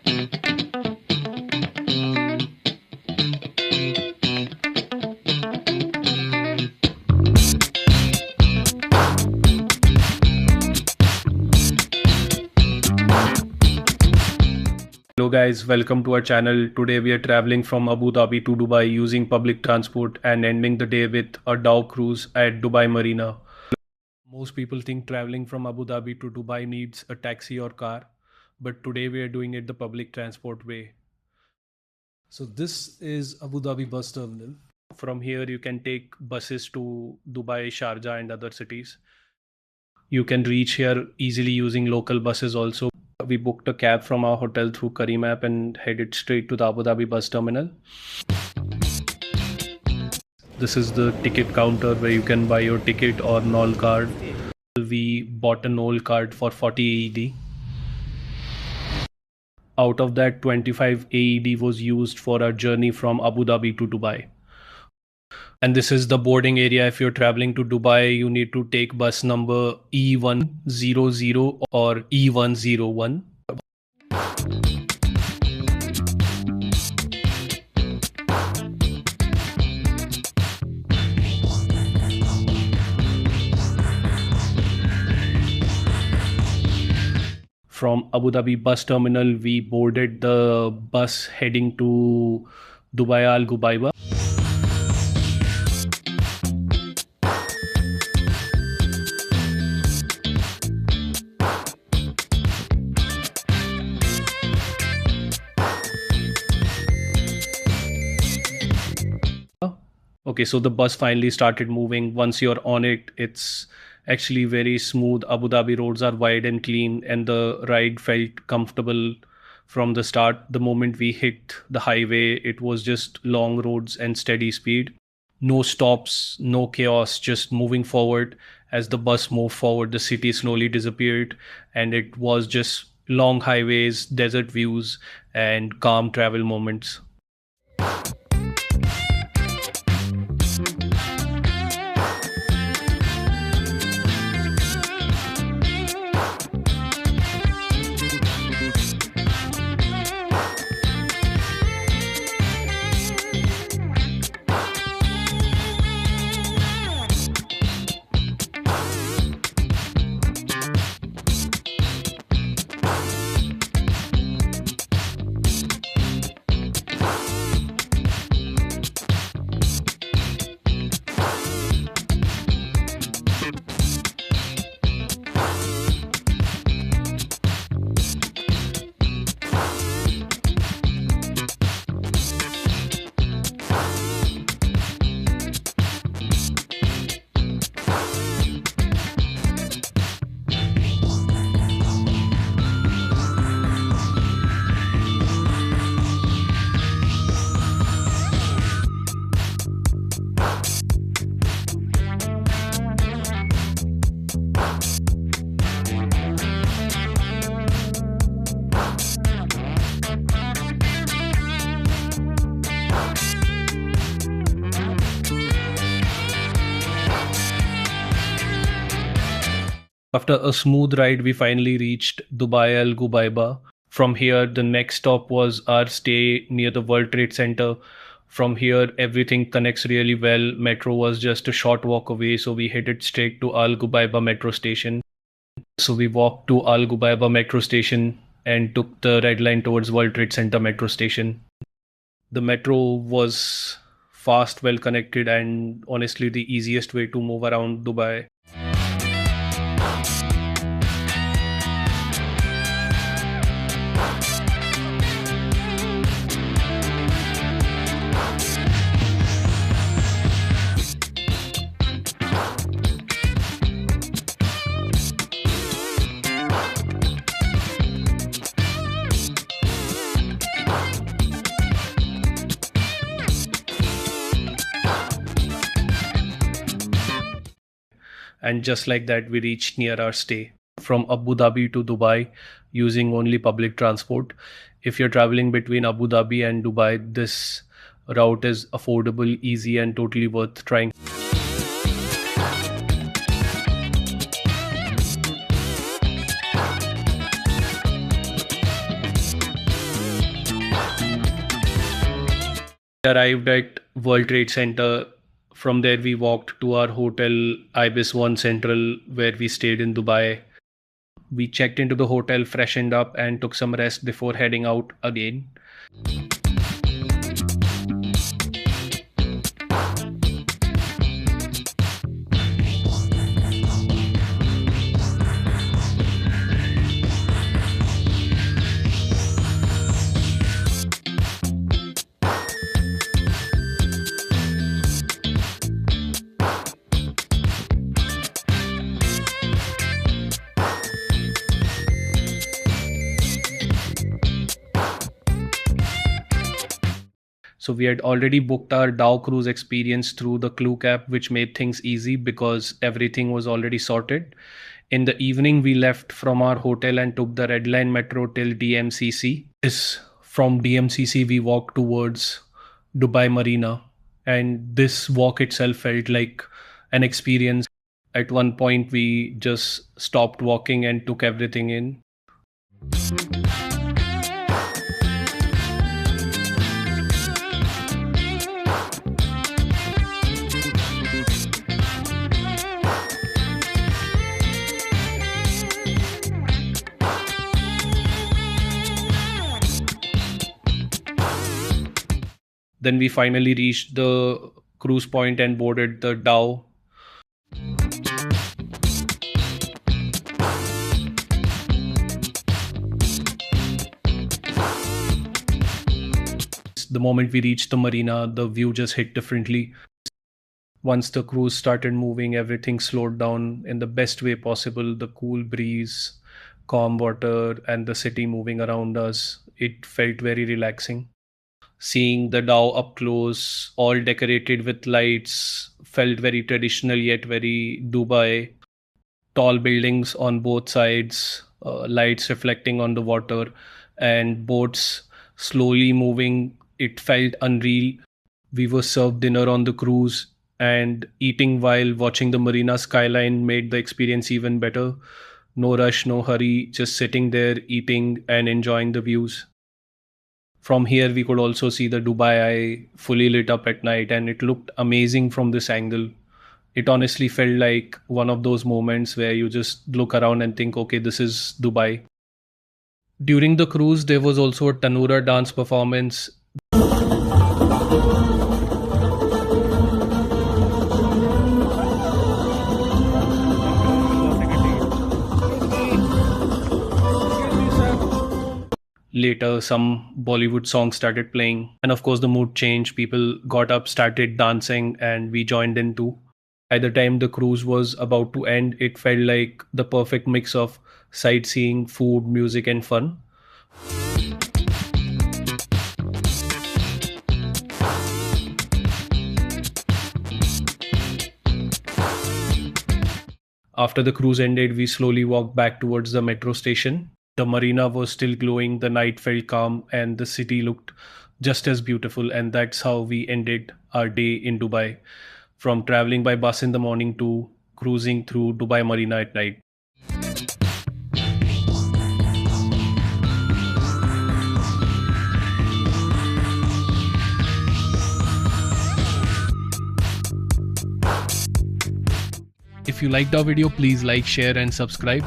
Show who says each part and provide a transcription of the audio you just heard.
Speaker 1: Hello guys, welcome to our channel. Today we are traveling from Abu Dhabi to Dubai using public transport and ending the day with a Dhow cruise at Dubai Marina. Most people think traveling from Abu Dhabi to Dubai needs a taxi or car, but today we are doing it the public transport way. So this is Abu Dhabi bus terminal. From here you can take buses to Dubai, Sharjah and other cities. You can reach here easily using local buses also. We booked a cab from our hotel through Careem app and headed straight to the Abu Dhabi bus terminal. This is the ticket counter where you can buy your ticket or NOL card. We bought a NOL card for 40 AED. Out of that, 25 AED was used for our journey from Abu Dhabi to Dubai. And this is the boarding area. If you're traveling to Dubai, you need to take bus number E100 or E101. From Abu Dhabi bus terminal, we boarded the bus heading to Dubai Al Ghubaiba. Okay, so the bus finally started moving. Once you're on it, it's actually very smooth. Abu Dhabi roads are wide and clean, and the ride felt comfortable from the start. The moment we hit the highway, it was just long roads and steady speed. No stops, no chaos, just moving forward. As the bus moved forward, the city slowly disappeared, and it was just long highways, desert views, and calm travel moments. After a smooth ride, we finally reached Dubai Al Ghubaiba. From here, the next stop was our stay near the World Trade Center. From here, everything connects really well. Metro was just a short walk away, so we headed straight to Al Ghubaiba metro station. So we walked to Al Ghubaiba metro station and took the red line towards World Trade Center metro station. The metro was fast, well connected, and honestly the easiest way to move around Dubai. And just like that, we reached near our stay. From Abu Dhabi to Dubai using only public transport. If you're traveling between Abu Dhabi and Dubai, this route is affordable, easy, and totally worth trying. We arrived at World Trade Center. From there, we walked to our hotel, Ibis One Central, where we stayed in Dubai. We checked into the hotel, freshened up, and took some rest before heading out again. So we had already booked our Dhow Cruise experience through the Klook app, which made things easy because everything was already sorted. In the evening, we left from our hotel and took the Red Line Metro till DMCC. From DMCC, we walked towards Dubai Marina, and this walk itself felt like an experience. At one point, we just stopped walking and took everything in. Then we finally reached the cruise point and boarded the Dhow. The moment we reached the marina, the view just hit differently. Once the cruise started moving, everything slowed down in the best way possible. The cool breeze, calm water, and the city moving around us. It felt very relaxing. Seeing the Dhow up close, all decorated with lights, felt very traditional yet very Dubai. Tall buildings on both sides, lights reflecting on the water, and boats slowly moving. It felt unreal. We were served dinner on the cruise, and eating while watching the marina skyline made the experience even better. No rush, no hurry, just sitting there, eating, and enjoying the views. From here, we could also see the Dubai Eye fully lit up at night, and it looked amazing from this angle. It honestly felt like one of those moments where you just look around and think, okay, this is Dubai. During the cruise, there was also a Tanura dance performance. Later, some Bollywood songs started playing, and of course, the mood changed. People got up, started dancing, and we joined in too. By the time the cruise was about to end, it felt like the perfect mix of sightseeing, food, music, and fun. After the cruise ended, we slowly walked back towards the metro station. The marina was still glowing, the night felt calm, and the city looked just as beautiful. And that's how we ended our day in Dubai, from traveling by bus in the morning to cruising through Dubai Marina at night. If you liked our video, please like, share, and subscribe.